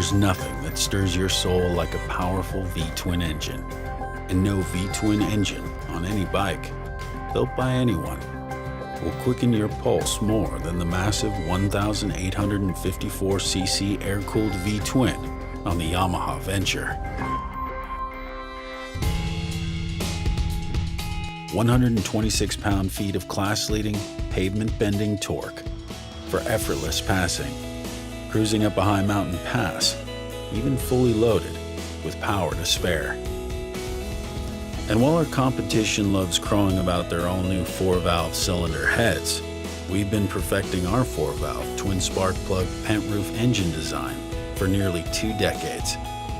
There's nothing that stirs your soul like a powerful V-twin engine. And no V-twin engine on any bike, built by anyone, will quicken your pulse more than the massive 1,854cc air-cooled V-twin on the Yamaha Venture. 126 pound-feet of class-leading, pavement-bending torque for effortless passing, cruising up a high mountain pass, even fully loaded with power to spare. And while our competition loves crowing about their all-new 4-valve cylinder heads, we've been perfecting our 4-valve twin spark plug pent roof engine design for nearly 2 decades.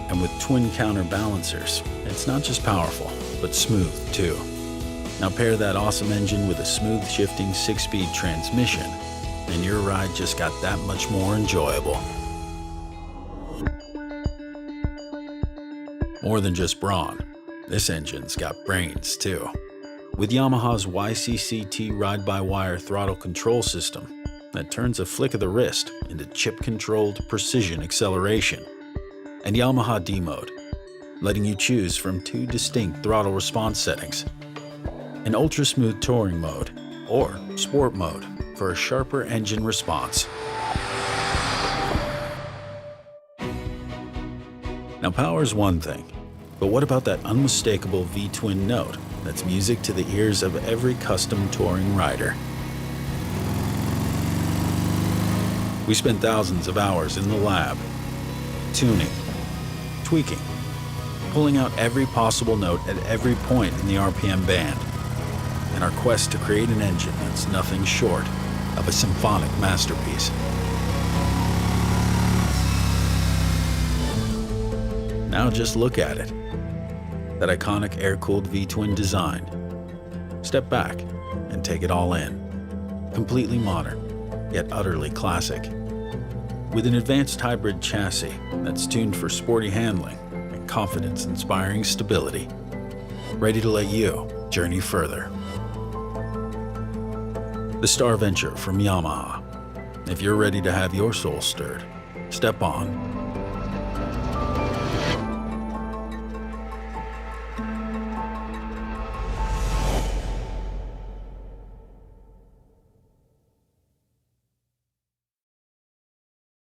And with twin counterbalancers, it's not just powerful, but smooth too. Now pair that awesome engine with a smooth shifting 6-speed transmission, and your ride just got that much more enjoyable. More than just brawn, this engine's got brains too. With Yamaha's YCCT ride-by-wire throttle control system that turns a flick of the wrist into chip-controlled precision acceleration, and Yamaha D-Mode, letting you choose from 2 distinct throttle response settings, an ultra-smooth touring mode or sport mode for a sharper engine response. Now power's one thing, but what about that unmistakable V-twin note that's music to the ears of every custom touring rider? We spent thousands of hours in the lab, tuning, tweaking, pulling out every possible note at every point in the RPM band, in our quest to create an engine that's nothing short of a symphonic masterpiece. Now just look at it. That iconic air-cooled V-twin design. Step back and take it all in. Completely modern, yet utterly classic. With an advanced hybrid chassis that's tuned for sporty handling and confidence-inspiring stability. Ready to let you journey further. The Star Venture from Yamaha. If you're ready to have your soul stirred, step on